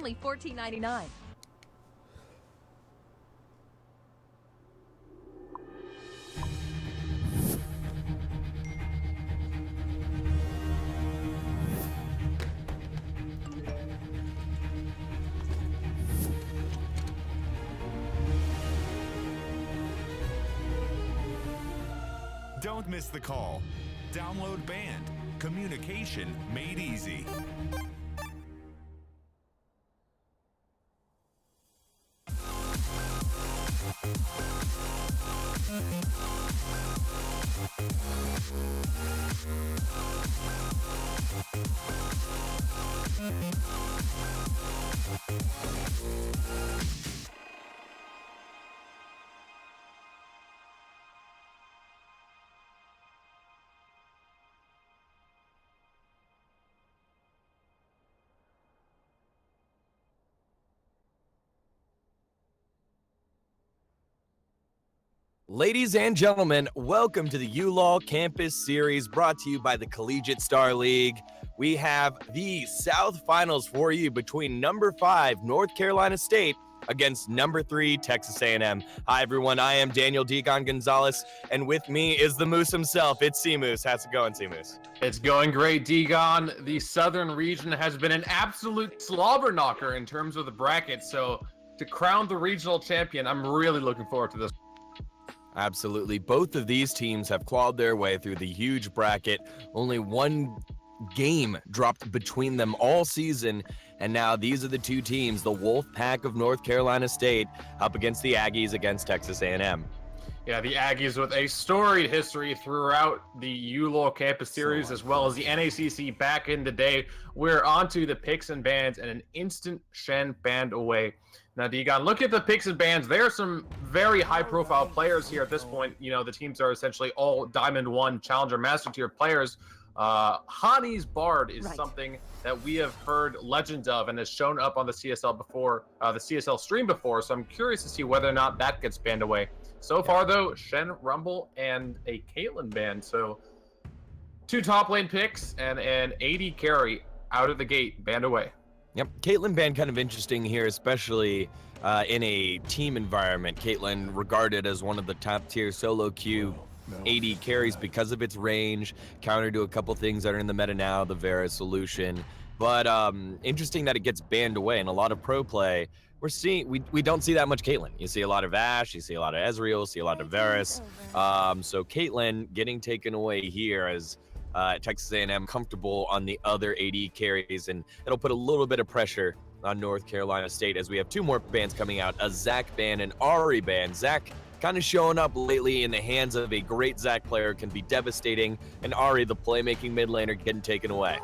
only $14.99. Don't miss the call. Download Band. Communication made easy. Ladies and gentlemen, welcome to the ULoL Campus Series brought to you by the Collegiate Star League. We have the South Finals for you between number 5 North Carolina State against number 3 Texas A&M. Hi everyone, I am Daniel Deacon Gonzalez, and with me is the Moose himself. It's C-Moose. How's it going, C-Moose? It's going great, Deacon. The Southern region has been an absolute slobber knocker in terms of the bracket, so to crown the regional champion, I'm really looking forward to this. Absolutely. Both of these teams have clawed their way through the huge bracket. Only one game dropped between them all season, and now these are the two teams, the Wolf Pack of North Carolina State up against the Aggies against Texas A&M. Yeah, the Aggies with a storied history throughout the ULoL Campus Series as well as the NACC back in the day. We're on to the picks and bans and an instant Shen band away. Now, Deacon, look at the picks and bans. There are some very high-profile players here at this point. You know, the teams are essentially all Diamond 1 Challenger Master Tier players. Hani's Bard is something that we have heard legends of and has shown up on the CSL before, the CSL stream before, so I'm curious to see whether or not that gets banned away. So far, though, Shen, Rumble, and a Caitlyn ban. So 2 top lane picks and an AD carry out of the gate banned away. Yep, Caitlyn ban kind of interesting here, especially in a team environment. Caitlyn regarded as one of the top tier solo queue AD carries because of its range, counter to a couple things that are in the meta now, the Vera solution. But interesting that it gets banned away. In a lot of pro play, we don't see that much Caitlyn. You see a lot of Ashe, you see a lot of Ezreal, see a lot of Varus. So Caitlyn getting taken away here as Texas A&M comfortable on the other AD carries, and it'll put a little bit of pressure on North Carolina State as we have 2 more bans coming out, a Zac ban and Ahri ban. Zac kind of showing up lately in the hands of a great Zac player can be devastating, and Ahri, the playmaking mid laner, getting taken away.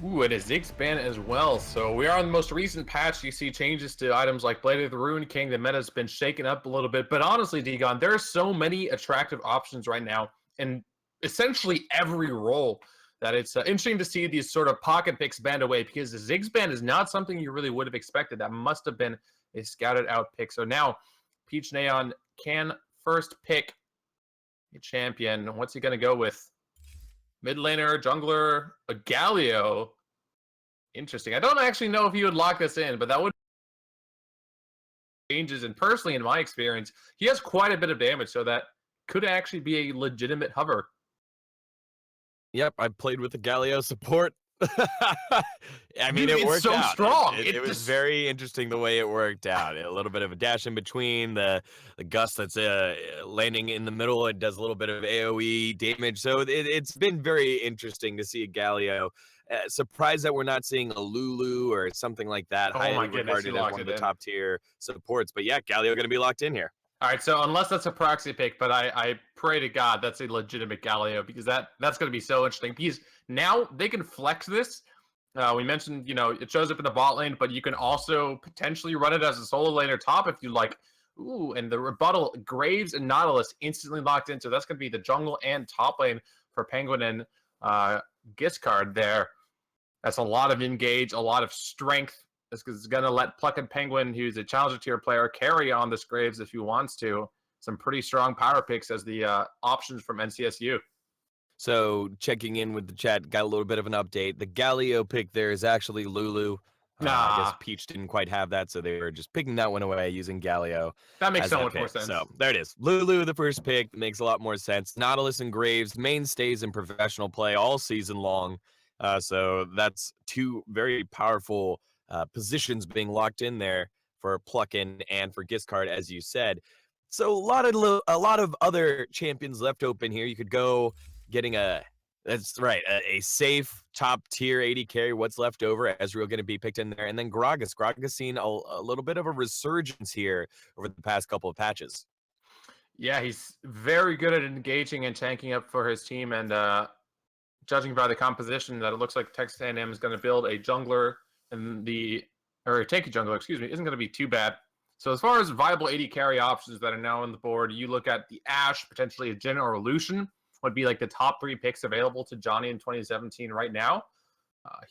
Ooh, and a Ziggs ban as well. So we are on the most recent patch. You see changes to items like Blade of the Rune King. The meta's been shaken up a little bit. But honestly, Deacon, there are so many attractive options right now in essentially every role that it's interesting to see these sort of pocket picks banned away, because the Ziggs ban is not something you really would have expected. That must have been a scouted out pick. So now Peach Neon can first pick a champion. What's he going to go with? Mid laner, jungler, a Galio. Interesting. I don't actually know if he would lock this in, but that would changes. And personally, in my experience, he has quite a bit of damage, so that could actually be a legitimate hover. Yep, I played with the Galio support. I mean, it worked so out. Strong. It was very interesting the way it worked out. A little bit of a dash in between, the gust that's landing in the middle. It does a little bit of AoE damage. So it's been very interesting to see a Galio. Surprised that we're not seeing a Lulu or something like that. Oh highly my goodness, regarded as one of the top tier supports. But yeah, Galio going to be locked in here. All right, so unless that's a proxy pick, but I pray to God that's a legitimate Galio, because that's going to be so interesting. Because now they can flex this. We mentioned, you know, it shows up in the bot lane, but you can also potentially run it as a solo laner top if you like. Ooh, and the rebuttal, Graves and Nautilus instantly locked in. So that's going to be the jungle and top lane for Penguin and Giscard there. That's a lot of engage, a lot of strength. This is going to let Plucked Penguin, who's a Challenger tier player, carry on this Graves if he wants to. Some pretty strong power picks as the options from NCSU. So checking in with the chat, got a little bit of an update. The Galio pick there is actually Lulu. I guess Nah, Peach didn't quite have that, so they were just picking that one away using Galio that makes as so that much more pick. sense. So there it is. Lulu, the first pick, makes a lot more sense. Nautilus and Graves, mainstays in professional play all season long. So that's two very powerful positions being locked in there for Pluckin and for Giscard, as you said. So a lot of other champions left open here. You could go getting that's right. A safe top tier 80 carry. What's left over? Ezreal going to be picked in there. And then Gragas. Gragas seen a little bit of a resurgence here over the past couple of patches. Yeah, he's very good at engaging and tanking up for his team. And judging by the composition, that it looks like Texas A&M is going to build a jungler and or a tanky jungler, excuse me, isn't going to be too bad. So as far as viable 80 carry options that are now on the board, you look at the Ashe, potentially a Jhin or a Lucian would be like the top 3 picks available to Johnny in 2017 right now.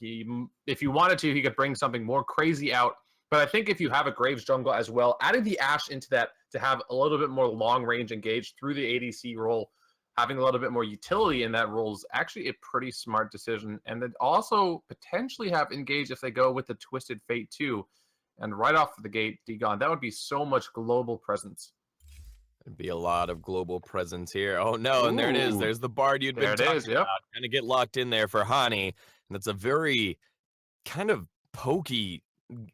If you wanted to, he could bring something more crazy out. But I think if you have a Graves jungle as well, adding the Ashe into that to have a little bit more long range engaged through the ADC role, having a little bit more utility in that role is actually a pretty smart decision. And then also potentially have engage if they go with the Twisted Fate too. And right off the gate, Dagon, that would be so much global presence. There'd be a lot of global presence here. Oh no, and there it is. Ooh, There's the Bard you'd been talking yep. about. Gonna get locked in there for Hani. And that's a very kind of pokey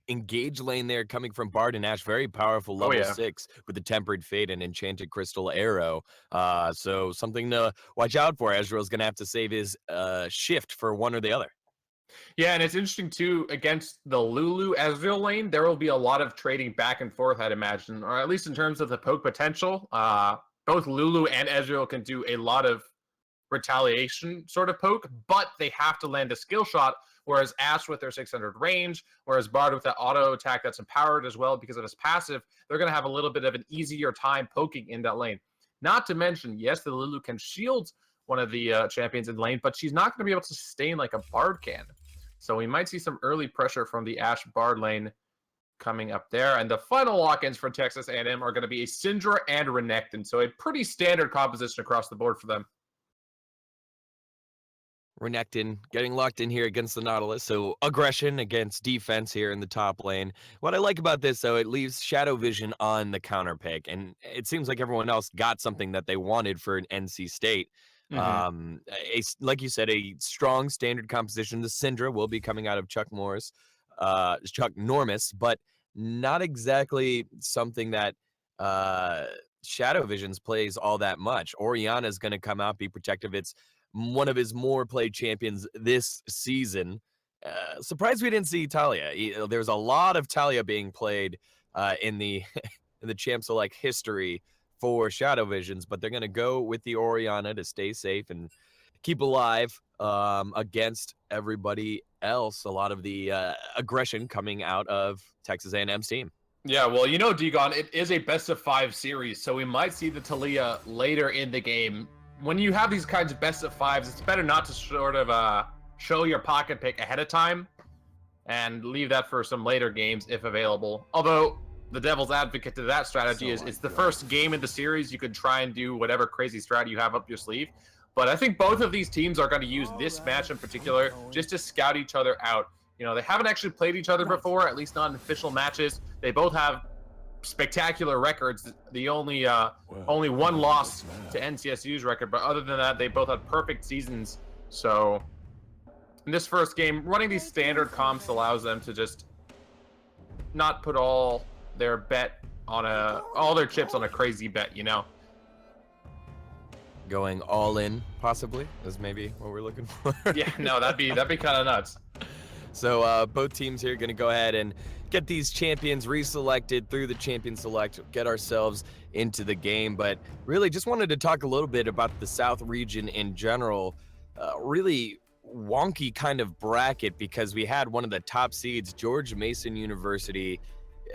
engage lane there coming from Bard and Ashe. Very powerful level 6 with the Tempered Fate and Enchanted Crystal Arrow. So something to watch out for. Ezreal's gonna have to save his shift for one or the other. Yeah, and it's interesting too, against the Lulu Ezreal lane, there will be a lot of trading back and forth, I'd imagine, or at least in terms of the poke potential. Both Lulu and Ezreal can do a lot of retaliation sort of poke, but they have to land a skill shot, whereas Ashe with their 600 range, whereas Bard with that auto attack that's empowered as well because of his passive, they're going to have a little bit of an easier time poking in that lane. Not to mention, yes, the Lulu can shield one of the champions in the lane, but she's not going to be able to sustain like a Bard can. So we might see some early pressure from the Ashe Bard lane coming up there. And the final lock-ins for Texas A&M are going to be a Syndra and Renekton. So a pretty standard composition across the board for them. Renekton getting locked in here against the Nautilus. So aggression against defense here in the top lane. What I like about this, though, it leaves Shadow Vision on the counter pick. And it seems like everyone else got something that they wanted for an NC State. Like you said, a strong standard composition. The Syndra will be coming out of Chuck Norris, but not exactly something that Shadow Visions plays all that much. Orianna is going to come out, be protective. It's one of his more played champions this season. Surprised we didn't see Talia. There's a lot of Talia being played in the in the champs alike history for Shadow Visions, but they're going to go with the Orianna to stay safe and keep alive against everybody else. A lot of the aggression coming out of Texas A&M's team. Yeah, well, you know, Dagon, it is a best-of-5 series, so we might see the Talia later in the game. When you have these kinds of best-of-5s, it's better not to sort of show your pocket pick ahead of time and leave that for some later games if available. Although the devil's advocate to that strategy is it's the first game in the series. You could try and do whatever crazy strat you have up your sleeve. But I think both of these teams are going to use this match in particular just to scout each other out. You know, they haven't actually played each other before, at least not in official matches. They both have spectacular records. The only one loss to NCSU's record, but other than that, they both had perfect seasons. So in this first game, running these standard comps allows them to just not put all their chips on a crazy bet, you know. Going all in, possibly, is maybe what we're looking for. Yeah, no, that'd be kind of nuts. So both teams here are going to go ahead and get these champions reselected through the champion select, get ourselves into the game. But really just wanted to talk a little bit about the South region in general. Really wonky kind of bracket because we had one of the top seeds, George Mason University,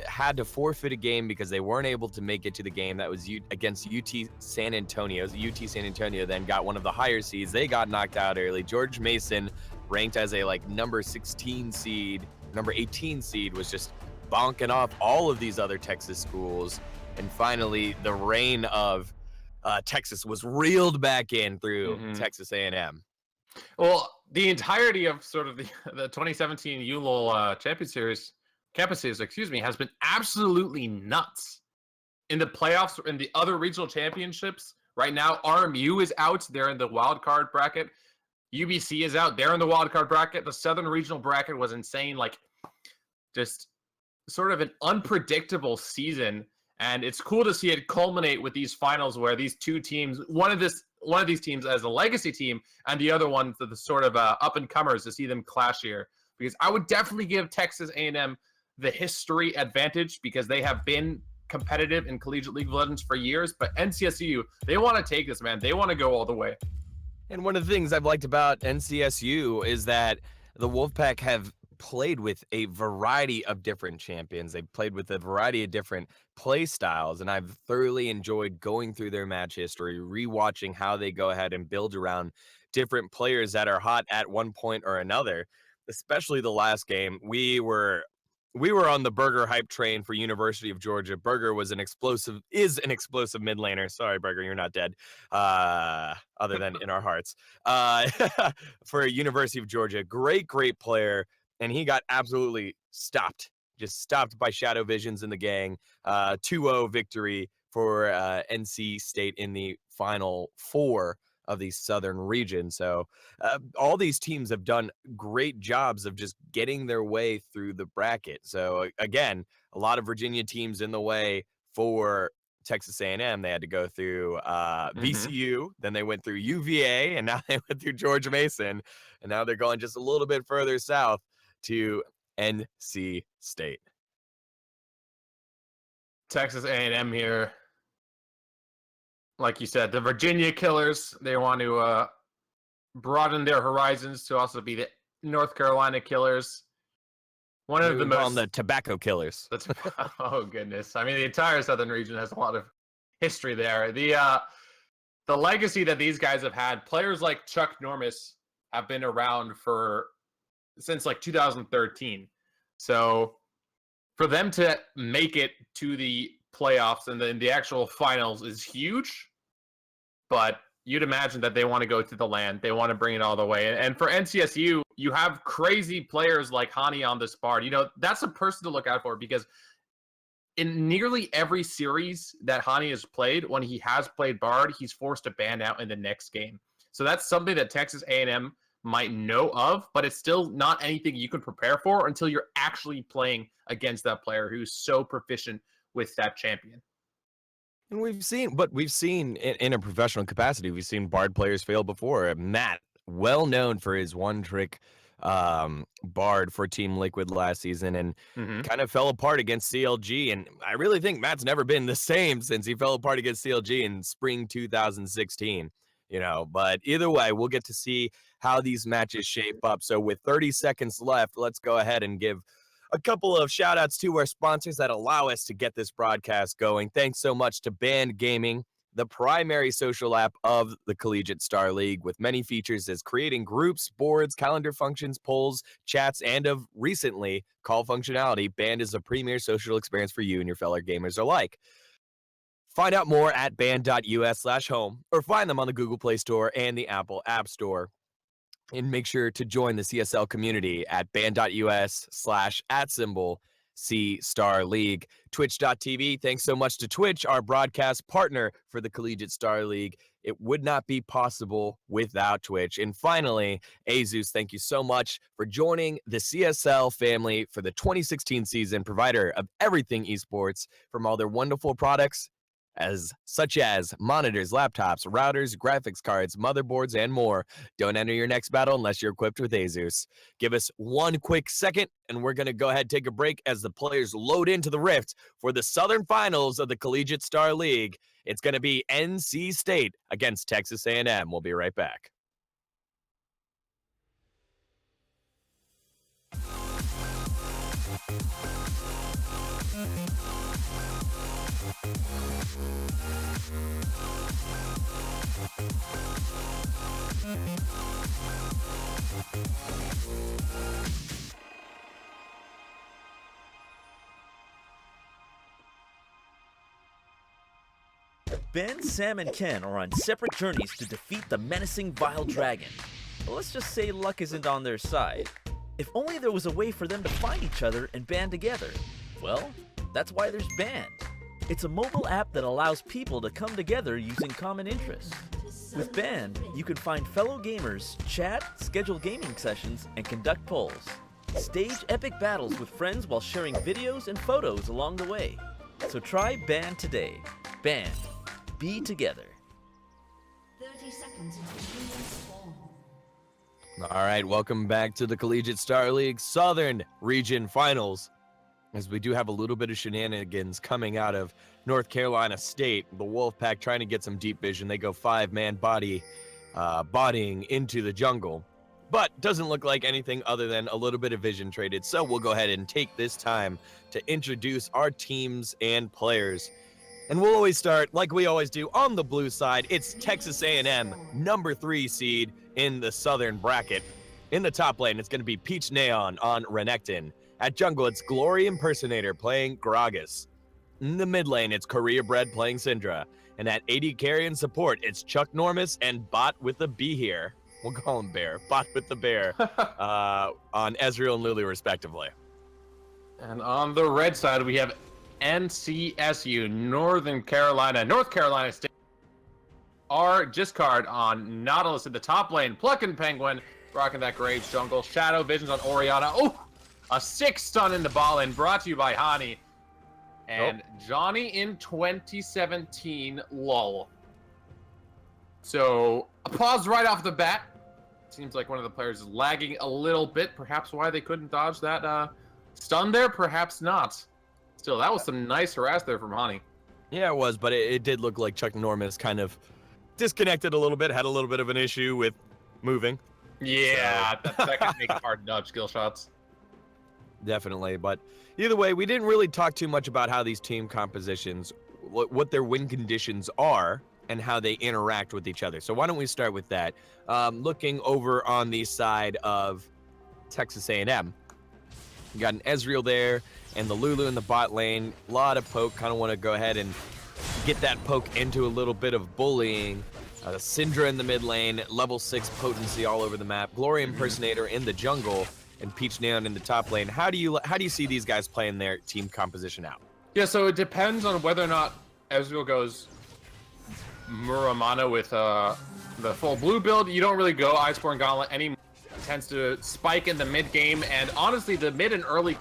had to forfeit a game because they weren't able to make it to the game. That was against UT San Antonio. UT San Antonio then got one of the higher seeds. They got knocked out early. George Mason, ranked as a number 16 seed, number 18 seed, was just bonking off all of these other Texas schools. And finally, the reign of Texas was reeled back in through Texas A&M. Well, the entirety of sort of the 2017 ULoL Campus Series, excuse me, has been absolutely nuts. In the playoffs, in the other regional championships, right now, RMU is out. They're in the wild card bracket. UBC is out. They're in the wild card bracket. The Southern Regional bracket was insane. Like, just sort of an unpredictable season. And it's cool to see it culminate with these finals where these two teams, one of these teams as a legacy team, and the other one the sort of up and comers, to see them clash here. Because I would definitely give Texas A&M the history advantage because they have been competitive in Collegiate League of Legends for years. But NCSU, they want to take this, man. They want to go all the way. And one of the things I've liked about NCSU is that the Wolfpack have played with a variety of different champions. They've played with a variety of different play styles, and I've thoroughly enjoyed going through their match history, rewatching how they go ahead and build around different players that are hot at one point or another. Especially the last game, we were on the Burger hype train for University of Georgia. Burger is an explosive mid laner. Sorry, Burger, you're not dead. Other than in our hearts. For University of Georgia, great player. And he got absolutely just stopped by Shadow Visions and the gang. 2-0 victory for NC State in the final four of the Southern region. So all these teams have done great jobs of just getting their way through the bracket. So again, a lot of Virginia teams in the way for Texas A&M. They had to go through VCU, then they went through UVA, and now they went through George Mason, and now they're going just a little bit further south to NC State. Texas A&M here. Like you said, the Virginia Killers, they want to broaden their horizons to also be the North Carolina Killers. One of the most... the Tobacco Killers. Oh, goodness. I mean, the entire Southern region has a lot of history there. The legacy that these guys have had, players like Chuck Norris have been around since like 2013. So for them to make it to the playoffs and then the actual finals is huge. But you'd imagine that they want to go to the land. They want to bring it all the way. And for NCSU, you have crazy players like Hani on this Bard. You know, that's a person to look out for because in nearly every series that Hani has played, when he has played Bard, he's forced to ban out in the next game. So that's something that Texas A&M might know of, but it's still not anything you can prepare for until you're actually playing against that player who's so proficient with that champion. And we've seen in a professional capacity, we've seen Bard players fail before. Matt, well known for his one-trick Bard for Team Liquid last season, and kind of fell apart against CLG. And I really think Matt's never been the same since he fell apart against CLG in spring 2016. You know, but either way, we'll get to see how these matches shape up. So with 30 seconds left, let's go ahead and give a couple of shout outs to our sponsors that allow us to get this broadcast going. Thanks so much to Band Gaming, the primary social app of the Collegiate Star League, with many features as creating groups, boards, calendar functions, polls, chats, and of recently call functionality. Band is a premier social experience for you and your fellow gamers alike. Find out more at band.us/home or find them on the Google Play Store and the Apple App Store. And make sure to join the CSL community at band.us/@C-Star League. Twitch.tv, thanks so much to Twitch, our broadcast partner for the Collegiate Star League. It would not be possible without Twitch. And finally, Azus, thank you so much for joining the CSL family for the 2016 season, provider of everything esports, from all their wonderful products such as monitors, laptops, routers, graphics cards, motherboards, and more. Don't enter your next battle unless you're equipped with Asus. Give us one quick second, and we're going to go ahead and take a break as the players load into the Rift for the Southern Finals of the Collegiate Star League. It's going to be NC State against Texas A&M. We'll be right back. Ben, Sam, and Ken are on separate journeys to defeat the menacing Vile Dragon. But let's just say luck isn't on their side. If only there was a way for them to find each other and band together. Well, that's why there's Band. It's a mobile app that allows people to come together using common interests. With Band, you can find fellow gamers, chat, schedule gaming sessions, and conduct polls. Stage epic battles with friends while sharing videos and photos along the way. So try Band today. Band. Be together. 30 seconds until minions spawn. All right, welcome back to the Collegiate Star League Southern Region Finals. As we do have a little bit of shenanigans coming out of North Carolina State. The Wolfpack trying to get some deep vision. They go 5-man bodying into the jungle. But doesn't look like anything other than a little bit of vision traded. So we'll go ahead and take this time to introduce our teams and players. And we'll always start, like we always do, on the blue side. It's Texas A&M, number 3 seed in the Southern bracket. In the top lane, it's going to be Peach Neon on Renekton. At jungle, it's Glory Impersonator playing Gragas. In the mid lane, it's Korea Bread playing Syndra. And at AD carry and support, it's Chuck Normus and Bot with the B here. We'll call him Bear. Bot with the Bear on Ezreal and Lulu, respectively. And on the red side, we have NCSU, North Carolina State. Our Discard on Nautilus in the top lane. Plucking Penguin, rocking that Graves jungle. Shadow Visions on Orianna. Oh, a 6-stun in the ball lane, brought to you by Hani. And Johnny in 2017, lol. So, a pause right off the bat. Seems like one of the players is lagging a little bit. Perhaps why they couldn't dodge that stun there, perhaps not. Still, that was some nice harass there from Hani. Yeah, it was, but it did look like Chuck Normus kind of disconnected a little bit, had a little bit of an issue with moving. Yeah, that can make it hard to dodge skill shots. Definitely, but either way, we didn't really talk too much about how these team compositions, what their win conditions are, and how they interact with each other. So why don't we start with that? Looking over on the side of Texas A&M, you got an Ezreal there, and the Lulu in the bot lane. A lot of poke. Kind of want to go ahead and get that poke into a little bit of bullying. Syndra in the mid lane, level 6 potency all over the map. Glory Impersonator in the jungle, and Peach Neon in the top lane. How do you see these guys playing their team composition out? Yeah, so it depends on whether or not Ezreal goes Muramana with the full blue build. You don't really go Iceborne Gauntlet anymore. It tends to spike in the mid game, and honestly, the mid and early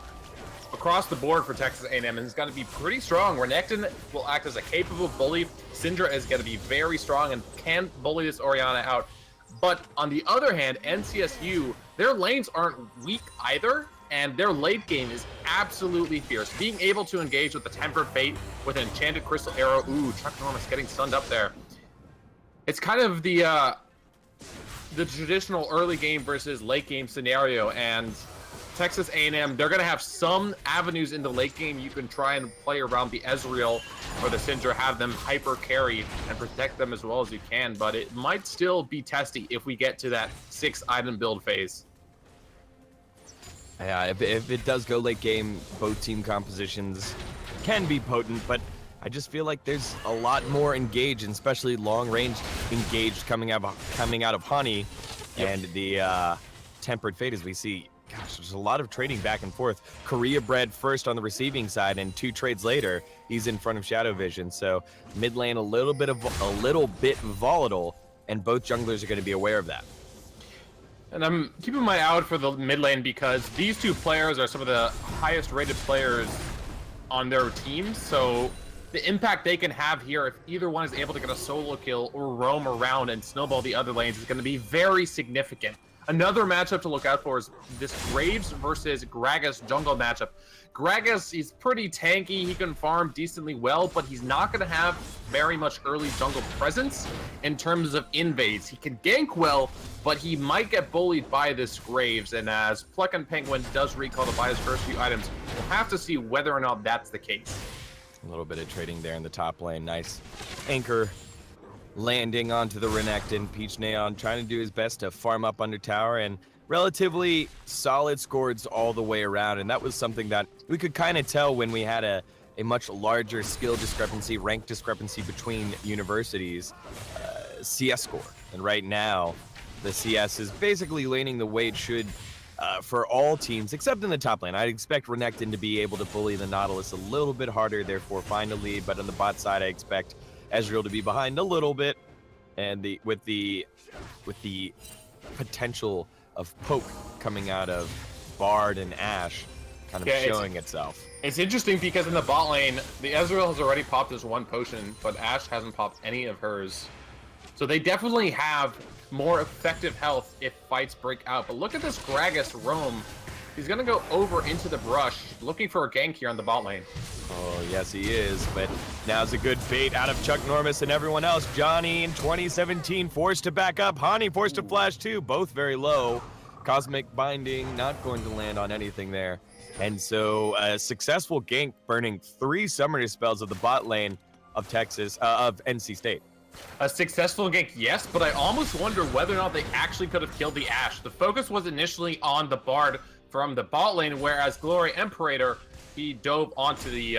across the board for Texas A&M is going to be pretty strong. Renekton will act as a capable bully. Syndra is going to be very strong and can bully this Orianna out. But on the other hand, NCSU, their lanes aren't weak either, and their late game is absolutely fierce. Being able to engage with the Tempered Fate with an Enchanted Crystal Arrow. Ooh, Chuck Normus getting stunned up there. It's kind of the traditional early game versus late game scenario, and Texas A&M, they're going to have some avenues in the late game. You can try and play around the Ezreal or the Syndra, have them hyper carry and protect them as well as you can, but it might still be testy if we get to that 6-item build phase. Yeah, if it does go late game, both team compositions can be potent, but I just feel like there's a lot more engaged, and especially long range engaged coming out of Hani. Yep. And the Tempered Fate, as we see. Gosh, there's a lot of trading back and forth. Korea Bread first on the receiving side, and 2 trades later, he's in front of Shadow Vision. So mid lane a little bit volatile, and both junglers are going to be aware of that. And I'm keeping my eye out for the mid lane because these 2 players are some of the highest rated players on their teams. So the impact they can have here, if either one is able to get a solo kill or roam around and snowball the other lanes, is going to be very significant. Another matchup to look out for is this Graves versus Gragas jungle matchup. Gragas, he's pretty tanky, he can farm decently well, but he's not going to have very much early jungle presence in terms of invades. He can gank well, but he might get bullied by this Graves, and as Pluckin' Penguin does recall to buy his first few items, we'll have to see whether or not that's the case. A little bit of trading there in the top lane. Nice anchor landing onto the Renekton. Peach Neon trying to do his best to farm up under tower, and relatively solid scores all the way around. And that was something that we could kind of tell when we had a much larger skill discrepancy, rank discrepancy between universities, CS score. And right now, the CS is basically laning the way it should for all teams, except in the top lane. I'd expect Renekton to be able to bully the Nautilus a little bit harder, therefore find a lead, but on the bot side, I expect Ezreal to be behind a little bit, and with the potential of poke coming out of Bard and Ashe kind of showing itself. It's interesting because in the bot lane, the Ezreal has already popped his 1 potion, but Ashe hasn't popped any of hers. So they definitely have more effective health if fights break out. But look at this Gragas roam. He's going to go over into the brush, looking for a gank here on the bot lane. Oh, yes, he is. But now's a good bait out of Chuck Norris and everyone else. Johnny in 2017 forced to back up. Hani forced to flash too. Both very low. Cosmic Binding not going to land on anything there. And so a successful gank burning 3 summoner spells of the bot lane of NC State. A successful gank, yes, but I almost wonder whether or not they actually could have killed the Ashe. The focus was initially on the Bard from the bot lane, whereas Glory Imperator, he dove onto the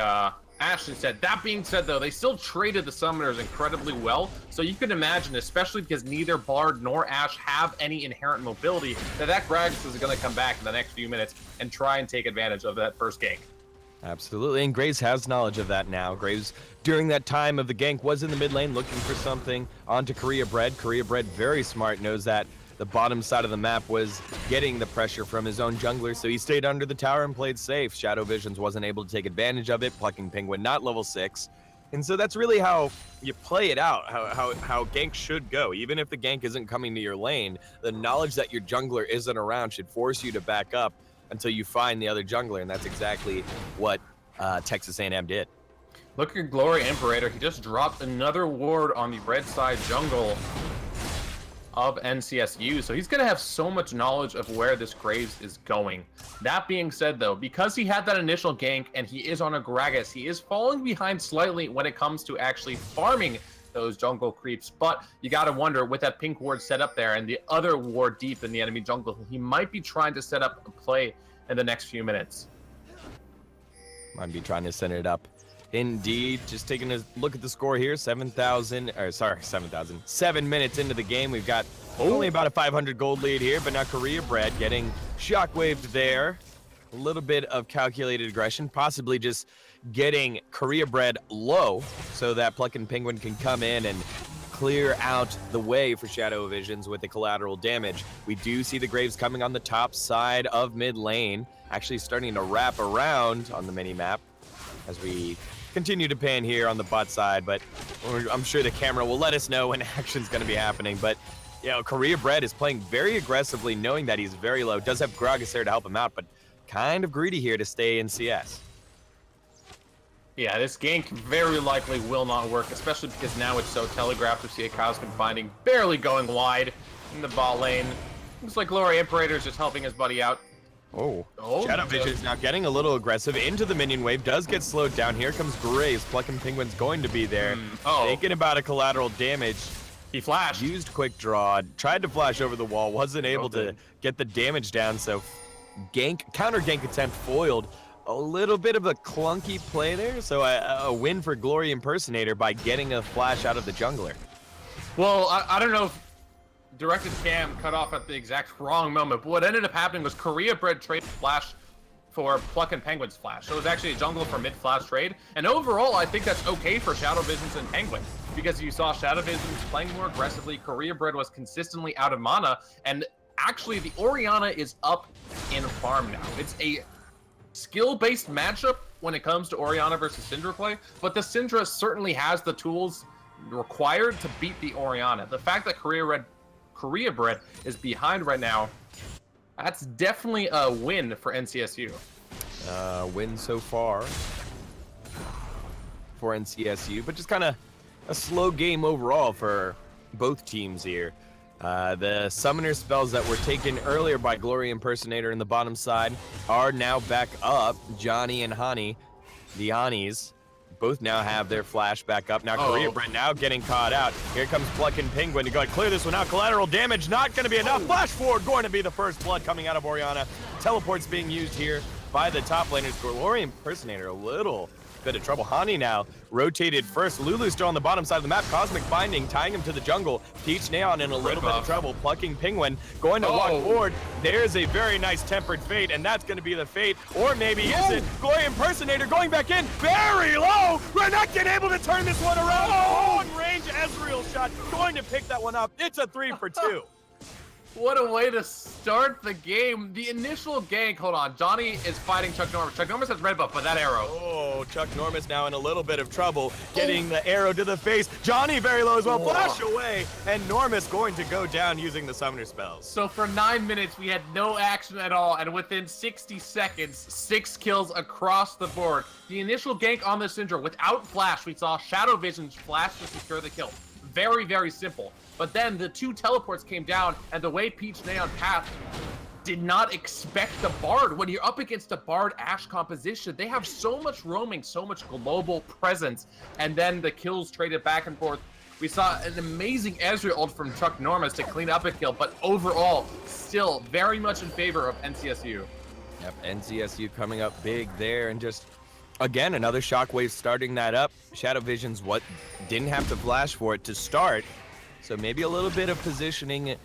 Ashe instead. That being said, though, they still traded the summoners incredibly well, so you can imagine, especially because neither Bard nor Ashe have any inherent mobility, that Gragas is going to come back in the next few minutes and try and take advantage of that first gank. Absolutely, and Graves has knowledge of that now. Graves, during that time of the gank, was in the mid lane looking for something onto Korea Bread. Korea Bread, very smart, knows that the bottom side of the map was getting the pressure from his own jungler, so he stayed under the tower and played safe. Shadow Visions wasn't able to take advantage of it, plucking Penguin not level 6. And so that's really how you play it out, how gank should go. Even if the gank isn't coming to your lane, the knowledge that your jungler isn't around should force you to back up until you find the other jungler, and that's exactly what Texas A&M did. Look at Glory Imperator. He just dropped another ward on the red side jungle of NCSU, so he's going to have so much knowledge of where this Graves is going. That being said, though, because he had that initial gank and he is on a Gragas, he is falling behind slightly when it comes to actually farming those jungle creeps, but you got to wonder, with that pink ward set up there and the other ward deep in the enemy jungle, he might be trying to set up a play in the next few minutes. Might be trying to set it up. Indeed, just taking a look at the score here, 7 minutes into the game. We've got only about a 500 gold lead here, but now Korea Bread getting shockwaved there. A little bit of calculated aggression, possibly just getting Korea Bread low so that Pluckin' Penguin can come in and clear out the way for Shadow Visions with the collateral damage. We do see the Graves coming on the top side of mid lane, actually starting to wrap around on the mini-map as we continue to pan here on the bot side, but I'm sure the camera will let us know when action's going to be happening. But, you know, Korea Bread is playing very aggressively, knowing that he's very low. Does have Gragas there to help him out, but kind of greedy here to stay in CS. Yeah, this gank very likely will not work, especially because now it's so telegraphed. We see a Cosmic Binding barely going wide in the bot lane. Looks like Glory Imperator is just helping his buddy out. Oh, Shadow Vision's now getting a little aggressive into the minion wave. Does get slowed down. Here comes Graves. Pluckin' Penguin's going to be there. Thinking about a collateral damage. He flashed. Used quick draw. Tried to flash over the wall. Wasn't able to get the damage down. So counter gank attempt foiled. A little bit of a clunky play there. So a win for Glory Impersonator by getting a flash out of the jungler. Well, I don't know if directed cam cut off at the exact wrong moment, but what ended up happening was Korea Bread traded flash for Pluckin' Penguin's flash. So it was actually a jungle for mid-flash trade. And overall, I think that's okay for Shadow Visions and Penguin, because you saw Shadow Visions playing more aggressively. Korea Bread was consistently out of mana, and actually the Orianna is up in farm now. It's a skill-based matchup when it comes to Orianna versus Syndra play, but the Syndra certainly has the tools required to beat the Orianna. The fact that Korea Bread is behind right now, that's definitely a win for NCSU. Win so far for NCSU, but just kind of a slow game overall for both teams here. The summoner spells that were taken earlier by Glory Impersonator in the bottom side are now back up. Johnny and Hani, the Hanis, both now have their flash back up. Now Korea Bread now getting caught out. Here comes Pluckin' Penguin to go clear this one out. Collateral damage not going to be enough. Flash forward going to be the first blood coming out of Orianna. Teleports being used here by the top laners. Glory Impersonator a little bit of trouble. Hani now rotated first. Lulu's still on the bottom side of the map. Cosmic Binding tying him to the jungle. Peach Neon in a little bit of trouble. Plucking Penguin. Going to walk forward. There's a very nice tempered fate, and that's going to be the fate. Or maybe is it? Glory Impersonator going back in. Very low. Renekton able to turn this one around. Long range Ezreal shot. Going to pick that one up. It's a 3 for 2. What a way to start the game. The initial gank, hold on. Johnny is fighting Chuck Norris. Chuck Norris has red buff, but that arrow. Oh, Chuck Norris now in a little bit of trouble, getting the arrow to the face. Johnny very low as well, flash away, and Normus going to go down using the summoner spells. So for 9 minutes, we had no action at all, and within 60 seconds, 6 kills across the board. The initial gank on the Syndra, without flash, we saw Shadow Vision's flash to secure the kill. Very, very simple. But then the 2 teleports came down, and the way Peach Neon path did not expect the Bard. When you're up against a Bard Ashe composition, they have so much roaming, so much global presence, and then the kills traded back and forth. We saw an amazing Ezreal ult from Chuck Norris to clean up a kill, but overall, still very much in favor of NCSU. Yep, NCSU coming up big there, and just, again, another Shockwave starting that up. Shadow Vision's what didn't have to flash for it to start. So maybe a little bit of positioning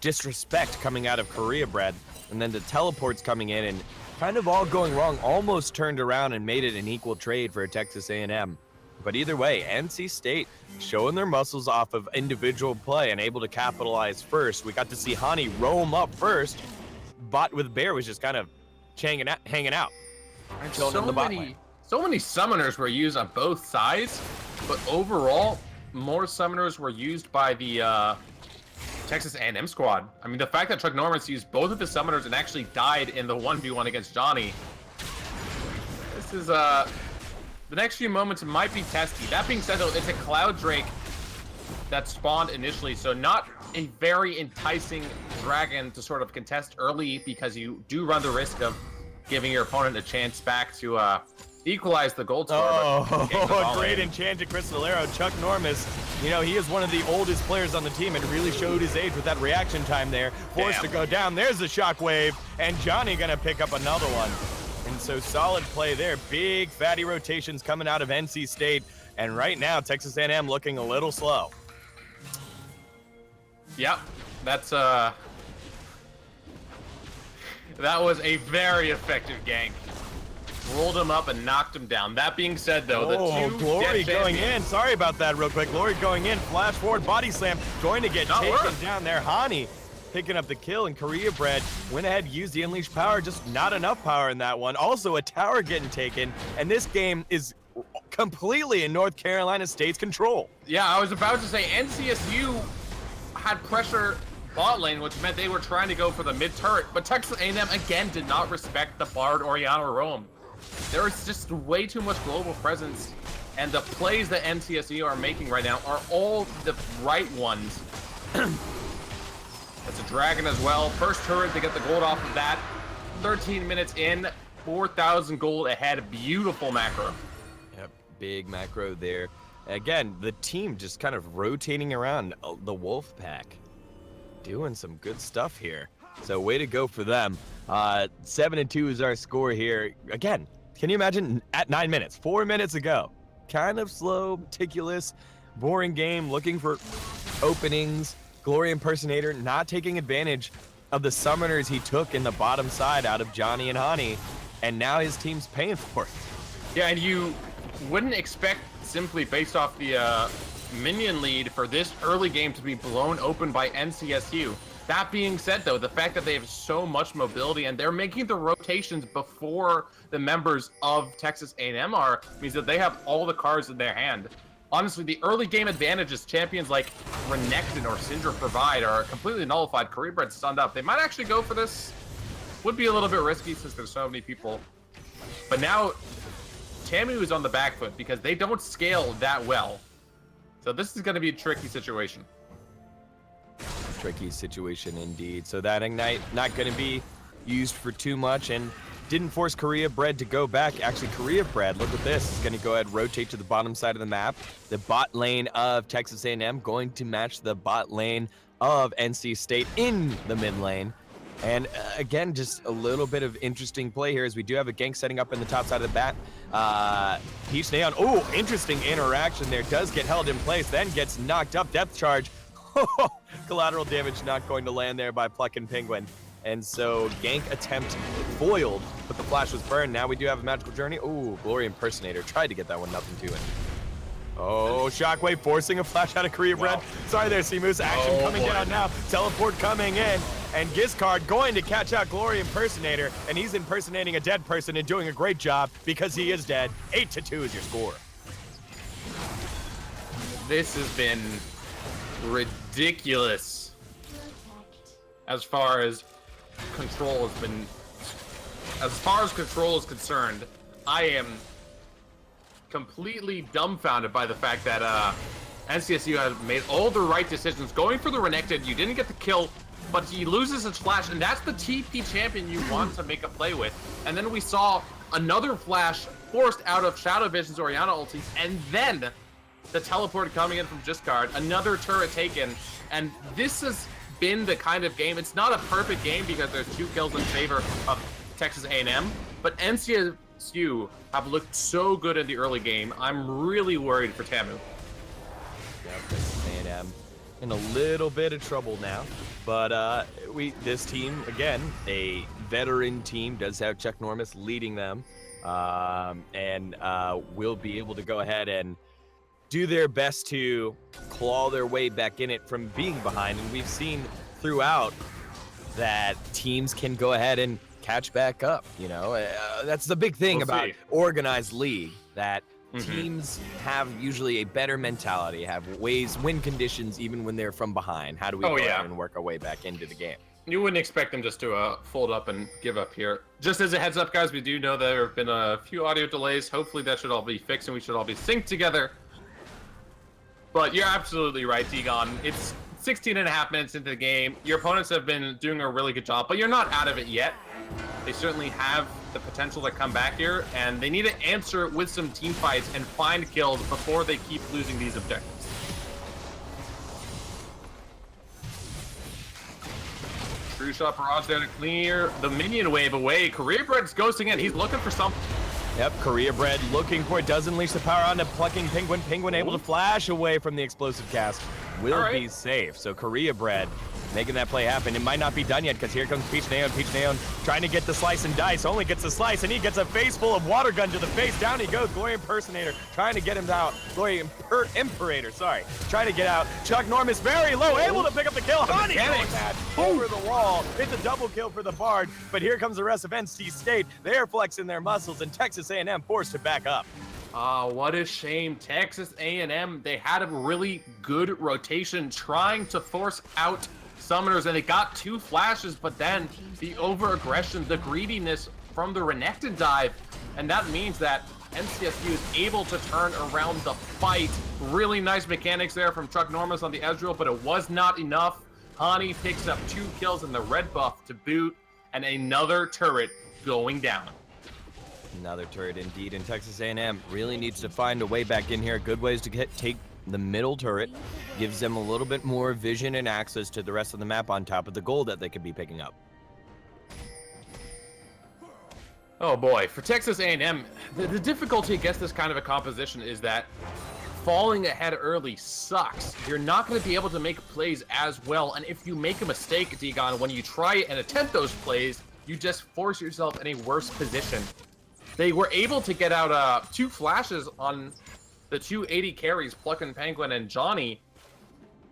disrespect coming out of Korea Bread, and then the teleports coming in and kind of all going wrong, almost turned around and made it an equal trade for Texas A&M. But either way, NC State showing their muscles off of individual play and able to capitalize first. We got to see Hani roam up first. Bot with Bear was just kind of hanging out. So many summoners were used on both sides, but overall, more summoners were used by the Texas A&M squad. I mean, the fact that Chuck Norris used both of his summoners and actually died in the 1v1 against Johnny. This is, the next few moments might be testy. That being said, though, it's a Cloud Drake that spawned initially, so not a very enticing dragon to sort of contest early, because you do run the risk of giving your opponent a chance back to equalize the gold score. Oh, great enchanted crystal arrow. Chuck Norris, you know, he is one of the oldest players on the team and really showed his age with that reaction time there. Forced to go down. There's the shockwave, and Johnny gonna pick up another one. And so solid play there. Big fatty rotations coming out of NC State, and right now Texas A&M looking a little slow. Yep, that's that was a very effective gank. Rolled him up and knocked him down. That being said, though, the two Glory dead going champions- in. Sorry about that real quick. Glory going in. Flash forward, body slam. Going to get taken down there. Hani picking up the kill, and Korea Bread went ahead, used the unleashed power. Just not enough power in that one. Also, a tower getting taken, and this game is completely in North Carolina State's control. Yeah, I was about to say NCSU had pressure bot lane, which meant they were trying to go for the mid turret, but Texas A&M again did not respect the Bard Oriana roam. There is just way too much global presence, and the plays that NCSU are making right now are all the right ones. That's a dragon as well. First turret to get the gold off of that. 13 minutes in, 4,000 gold ahead. Beautiful macro. Yep, big macro there. Again, the team just kind of rotating around the Wolf Pack. Doing some good stuff here. So way to go for them. 7-2 is our score here. Again, can you imagine at 9 minutes, 4 minutes ago? Kind of slow, meticulous, boring game, looking for openings. Glory Impersonator not taking advantage of the summoners he took in the bottom side out of Johnny and Hani, and now his team's paying for it. Yeah, and you wouldn't expect, simply based off the minion lead, for this early game to be blown open by NCSU. That being said, though, the fact that they have so much mobility and they're making the rotations before the members of Texas A&M are, means that they have all the cards in their hand. Honestly, the early game advantages champions like Renekton or Syndra provide are completely nullified. Korea Bread stunned up. They might actually go for this. Would be a little bit risky since there's so many people. But now, Tamu is on the back foot because they don't scale that well. So this is going to be a tricky situation. Tricky situation indeed. So that Ignite not going to be used for too much, and didn't force Korea Bread to go back. Actually, Korea Bread, look at this, is going to go ahead and rotate to the bottom side of the map. The bot lane of Texas A&M going to match the bot lane of NC State in the mid lane. And again, just a little bit of interesting play here as we do have a gank setting up in the top side of the bat. Peach Neon, oh, interesting interaction there. Does get held in place, then gets knocked up. Depth charge. Collateral damage not going to land there by Pluckin' Penguin. And so gank attempt foiled, but the flash was burned. Now we do have a magical journey. Oh, Glory Impersonator tried to get that one, nothing to it. Oh, Shockwave forcing a flash out of Korea Bread. Wow. Sorry there, Seamoose. Action coming boy. down now. Teleport coming in. And Gizcard going to catch out Glory Impersonator. And he's impersonating a dead person and doing a great job because he is dead. 8-2 is your score. This has been ridiculous as far as control has been. As far as control is concerned, I am completely dumbfounded by the fact that NCSU has made all the right decisions. Going for the Renekton, you didn't get the kill, but he loses his flash, and that's the TP champion you want to make a play with. And then we saw another flash forced out of Shadow Vision's Orianna ulti, and then the teleport coming in from Gizcard, another turret taken, and this has been the kind of game. It's not a perfect game because there's 2 kills in favor of Texas A&M, but NCSU have looked so good in the early game. I'm really worried for Tamu. Yeah, Texas A&M in a little bit of trouble now, but this team, again, a veteran team, does have Chuck Normus leading them, and will be able to go ahead and do their best to claw their way back in it from being behind. And we've seen throughout that teams can go ahead and catch back up. You know, that's the big thing about organized league, that teams have usually a better mentality, have win conditions even when they're from behind. How do we go ahead and work our way back into the game? You wouldn't expect them just to fold up and give up here. Just as a heads up, guys, we do know there have been a few audio delays. Hopefully that should all be fixed and we should all be synced together. But you're absolutely right, Degon. It's 16 and a half minutes into the game. Your opponents have been doing a really good job, but you're not out of it yet. They certainly have the potential to come back here, and they need to answer with some team fights and find kills before they keep losing these objectives. True shot barrage there to clear the minion wave away. Career Bread's ghosting in. He's looking for something. Yep, Korea Bread looking for it. Does unleash the power onto Plucking Penguin. Penguin able to flash away from the explosive cast. Will be safe. So Korea Bread making that play happen. It might not be done yet because here comes Peach Neon. Peach Neon trying to get the slice and dice. Only gets the slice and he gets a face full of water gun to the face. Down he goes. Glory Impersonator trying to get him out. Glory Imperator, sorry. Trying to get out. Chuck Normus very low. Able to pick up the kill. Honey going that over the wall. It's a double kill for the Bard. But here comes the rest of NC State. They're flexing their muscles and Texas A&M forced to back up. What a shame. Texas A&M, they had a really good rotation trying to force out summoners, and they got 2 flashes, but then the over-aggression, the greediness from the Renekton dive, and that means that NCSU is able to turn around the fight. Really nice mechanics there from Chuck Normus on the Ezreal, but it was not enough. Hani picks up 2 kills in the red buff to boot, and another turret going down. Another turret indeed, and Texas A&M really needs to find a way back in here. Good ways to take the middle turret, gives them a little bit more vision and access to the rest of the map on top of the gold that they could be picking up. Oh boy, for Texas A&M, the difficulty against this kind of a composition is that falling ahead early sucks. You're not going to be able to make plays as well, and if you make a mistake, Degon, when you try and attempt those plays, you just force yourself in a worse position. They were able to get out 2 flashes on the 2 AD carries, Pluckin' Penguin and Johnny,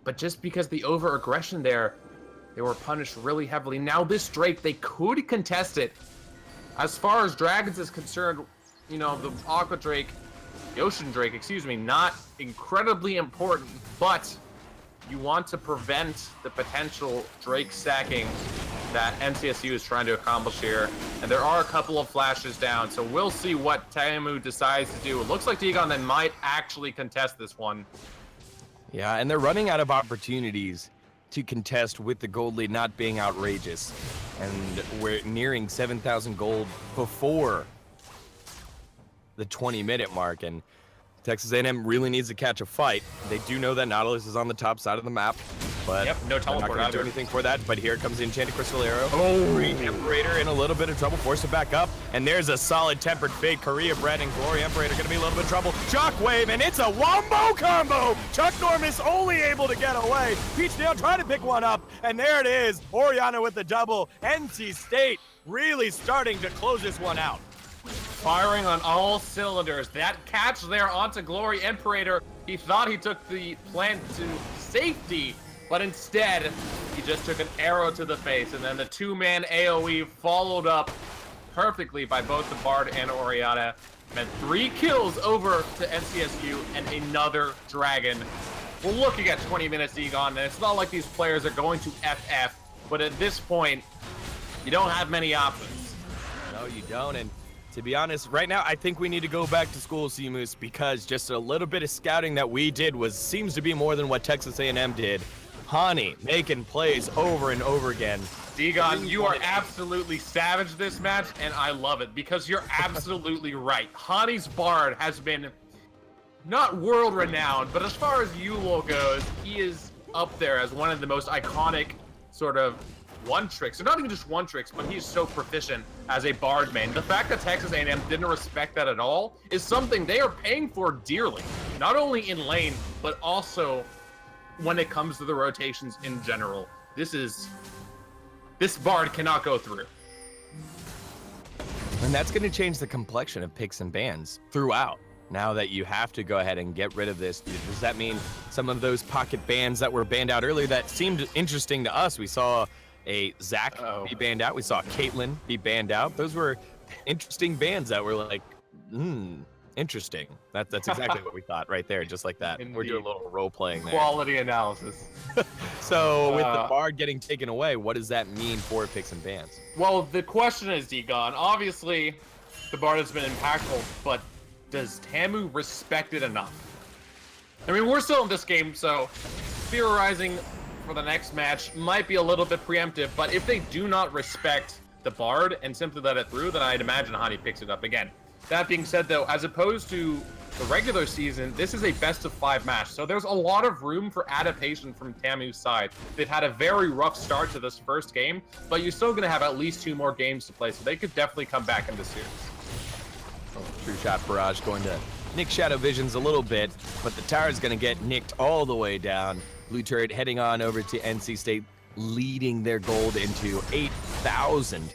but just because the over-aggression there, they were punished really heavily. Now this Drake, they could contest it. As far as Dragons is concerned, you know, the Aqua Drake, the Ocean Drake, excuse me, not incredibly important, but you want to prevent the potential Drake stacking that NCSU is trying to accomplish here. And there are a couple of flashes down, so we'll see what Tamu decides to do. It looks like Degon then might actually contest this one. Yeah, and they're running out of opportunities to contest with the gold lead not being outrageous. And we're nearing 7,000 gold before the 20-minute mark, and Texas A&M really needs to catch a fight. They do know that Nautilus is on the top side of the map. But Yep, no they're not teleport gonna do either. anything for that. But here comes the Enchanted Crystal Arrow. Oh. Great Imperator in a little bit of trouble, forced to back up. And there's a solid tempered fate. Korea Bread and Glory Imperator gonna be a little bit of trouble. Shockwave, and it's a wombo combo. Chuck Norris only able to get away. Peach Nail trying to pick one up, and there it is. Oriana with the double. NC State really starting to close this one out. Firing on all cylinders. That catch there onto Glory Imperator. He thought he took the plant to safety, but instead, he just took an arrow to the face, and then the two-man AoE followed up perfectly by both the Bard and Oriana. Meant 3 kills over to NCSU and another Dragon. We're looking at 20 minutes Egon, and it's not like these players are going to FF, but at this point, you don't have many options. No, you don't. And to be honest, right now, I think we need to go back to school, Seamoose, because just a little bit of scouting that we did seems to be more than what Texas A&M did. Hani making plays over and over again. Egon, you are absolutely savage this match, and I love it because you're absolutely right. Hani's Bard has been not world-renowned, but as far as ULoL goes, he is up there as one of the most iconic sort of one-tricks, or not even just one-tricks, but he's so proficient as a Bard main. The fact that Texas A&M didn't respect that at all is something they are paying for dearly, not only in lane, but also when it comes to the rotations in general. This Bard cannot go through. And that's going to change the complexion of picks and bans throughout. Now that you have to go ahead and get rid of this, does that mean some of those pocket bans that were banned out earlier that seemed interesting to us? We saw a Zach be banned out. We saw Caitlyn be banned out. Those were interesting bans that were like, interesting. That's exactly what we thought right there, just like that. Indeed. We're doing a little role playing there. Quality analysis. So with the Bard getting taken away, what does that mean for picks and bans? Well, the question is, Egon, obviously the Bard has been impactful, but does Tamu respect it enough? I mean, we're still in this game, so theorizing for the next match might be a little bit preemptive, but if they do not respect the Bard and simply let it through, then I'd imagine Hani picks it up again. That being said, though, as opposed to the regular season, this is a best-of-5 match, so there's a lot of room for adaptation from Tamu's side. They've had a very rough start to this first game, but you're still going to have at least 2 more games to play, so they could definitely come back in this series. True shot barrage going to nick Shadow Visions a little bit, but the tower is going to get nicked all the way down. Blue Turret heading on over to NC State, leading their gold into 8,000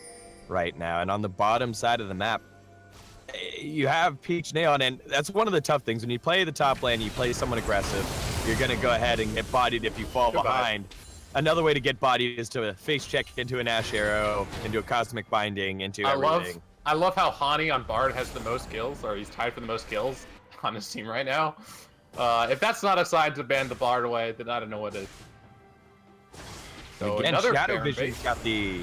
right now. And on the bottom side of the map, you have Peach Nail, and that's one of the tough things. When you play the top lane, you play someone aggressive, you're going to go ahead and get bodied if you fall behind. Another way to get bodied is to face check into an Ash Arrow, into a Cosmic Binding, into everything. I love how Hani on Bard has the most kills, or he's tied for the most kills on his team right now. If that's not a sign to ban the Bard away, then I don't know what is. So again, another Shadow Baron Vision's bait. got the...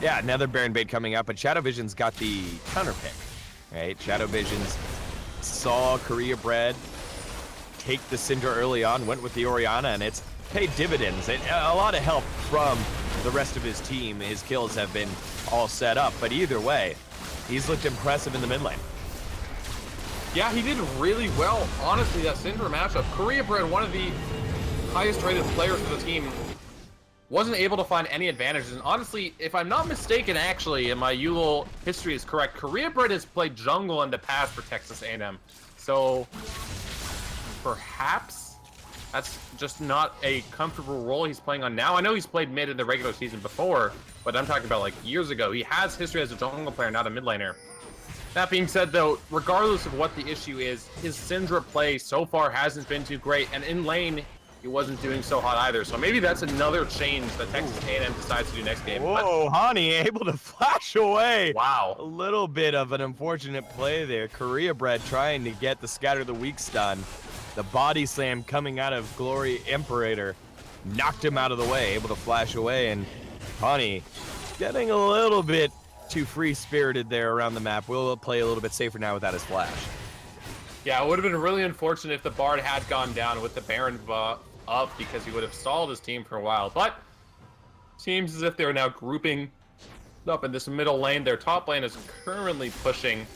Yeah, another Baron bait coming up, but Shadow Vision's got the counter pick, right? Shadow Visions saw Korea Bread take the Syndra early on, went with the Oriana, and it's paid dividends. And a lot of help from the rest of his team. His kills have been all set up, but either way, he's looked impressive in the mid lane. Yeah, he did really well. Honestly, that Syndra matchup, Korea Bread, one of the highest rated players for the team, wasn't able to find any advantages. And honestly, if I'm not mistaken, actually, and my ULoL history is correct, Korea Bread has played jungle in the past for Texas A&M. So perhaps that's just not a comfortable role he's playing on now. I know he's played mid in the regular season before, but I'm talking about like years ago. He has history as a jungle player, not a mid laner. That being said, though, regardless of what the issue is, his Syndra play so far hasn't been too great, and in lane, he wasn't doing so hot either. So maybe that's another change that Texas A&M decides to do next game. Whoa, Hani able to flash away. Wow. A little bit of an unfortunate play there. Korea Bread trying to get the Scatter the Weak stun. The body slam coming out of Glory Imperator knocked him out of the way, able to flash away, and Hani getting a little bit too free-spirited there around the map. We'll play a little bit safer now without his flash. Yeah, it would have been really unfortunate if the Bard had gone down with the Baron buff up, because he would have stalled his team for a while. But seems as if they're now grouping up in this middle lane. Their top lane is currently pushing.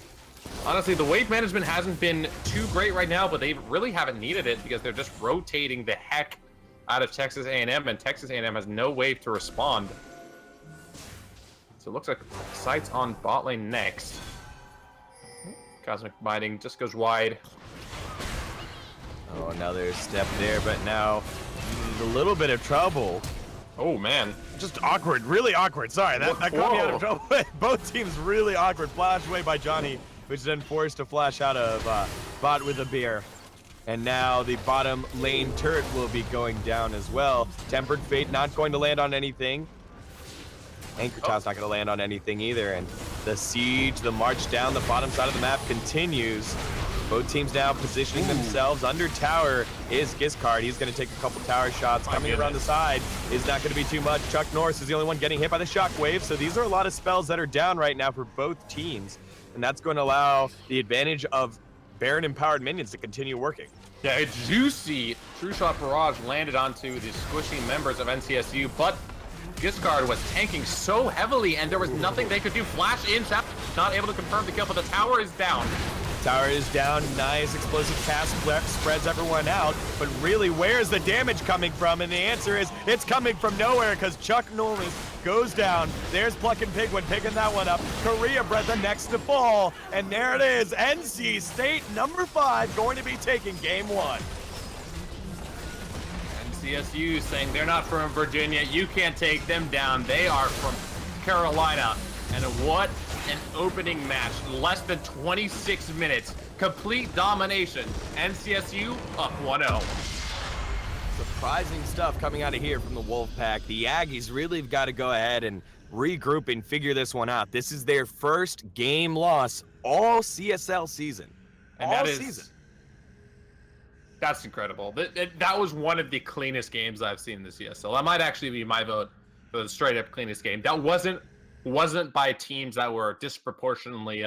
Honestly, the wave management hasn't been too great right now, but they really haven't needed it because they're just rotating the heck out of Texas A&M, and Texas A&M has no wave to respond. So it looks like Sight's on bot lane next. Cosmic Binding just goes wide. Oh, another step there, but now a little bit of trouble. Oh, man. Just awkward, really awkward. Sorry, that caught me out of trouble. Both teams really awkward. Flashed away by Johnny, which is then forced to flash out of bot with a beer. And now the bottom lane turret will be going down as well. Tempered Fate not going to land on anything. Anchor Tow's not going to land on anything either. And the siege, the march down the bottom side of the map continues. Both teams now positioning themselves. Under tower is Giscard. He's going to take a couple tower shots. Coming around the side is not going to be too much. Chuck Norris is the only one getting hit by the shockwave. So these are a lot of spells that are down right now for both teams. And that's going to allow the advantage of Baron-empowered minions to continue working. Yeah, a juicy True Shot Barrage landed onto the squishy members of NCSU, but Giscard was tanking so heavily, and there was nothing they could do. Flash in, not able to confirm the kill, but the tower is down. Tower is down. Nice explosive cast spreads everyone out. But really, where's the damage coming from? And the answer is it's coming from nowhere, because Chuck Norris goes down. There's Pluckin' Pigwin picking that one up. Korea Breath the next to fall. And there it is. NC State number 5 going to be taking game 1. NCSU saying they're not from Virginia. You can't take them down. They are from Carolina. And what an opening match. Less than 26 minutes. Complete domination. NCSU up 1-0. Surprising stuff coming out of here from the Wolfpack. The Aggies really have got to go ahead and regroup and figure this one out. This is their first game loss all CSL season. And that's incredible. That was one of the cleanest games I've seen in the CSL. That might actually be my vote for the straight up cleanest game. That wasn't by teams that were disproportionately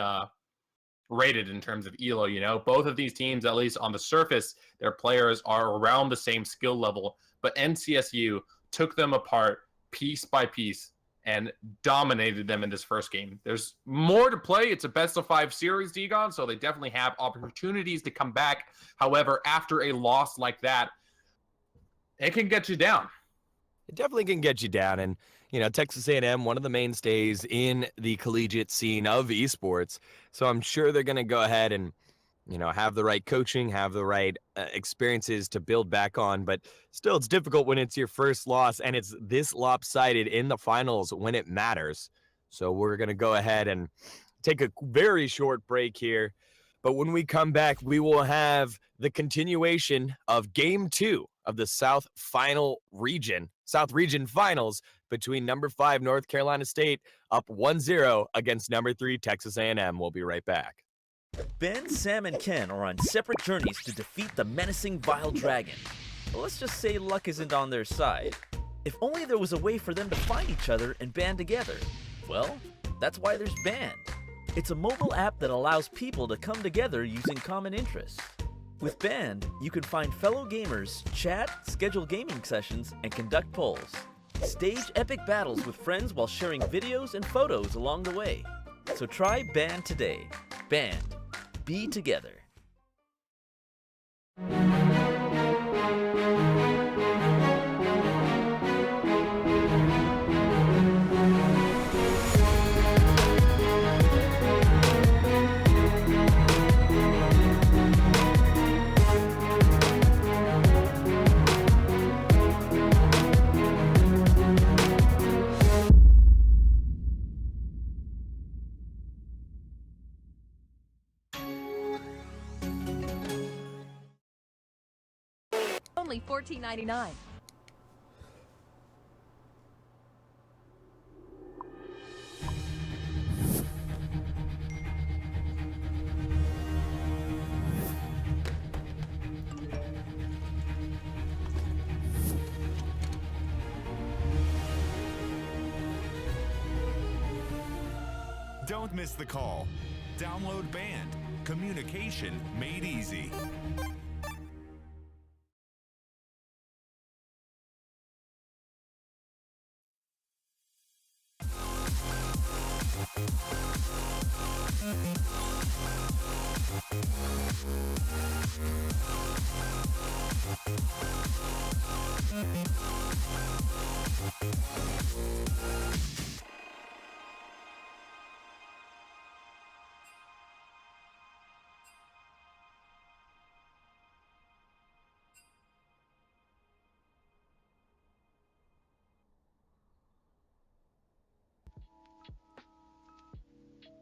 rated in terms of elo, you know. Both of these teams, at least on the surface, their players are around the same skill level, but NCSU took them apart piece by piece and dominated them in this first game. There's more to play. It's a best of 5 series, Degon, so they definitely have opportunities to come back. However, after a loss like that, it can get you down. It definitely can get you down. And you know, Texas A&M, one of the mainstays in the collegiate scene of esports. So I'm sure they're going to go ahead and, you know, have the right coaching, have the right experiences to build back on. But still, it's difficult when it's your first loss and it's this lopsided in the finals when it matters. So we're going to go ahead and take a very short break here. But when we come back, we will have the continuation of Game 2 of the South Region Finals between number 5 North Carolina State up 1-0 against number 3 Texas A&M. We'll be right back. Ben, Sam, and Ken are on separate journeys to defeat the menacing Vile Dragon. But let's just say luck isn't on their side. If only there was a way for them to find each other and band together. Well, that's why there's Band. It's a mobile app that allows people to come together using common interests. With Band, you can find fellow gamers, chat, schedule gaming sessions, and conduct polls. Stage epic battles with friends while sharing videos and photos along the way. So try Band today. Band. Be together. Only $14.99. Don't miss the call. Download Band. Communication made easy.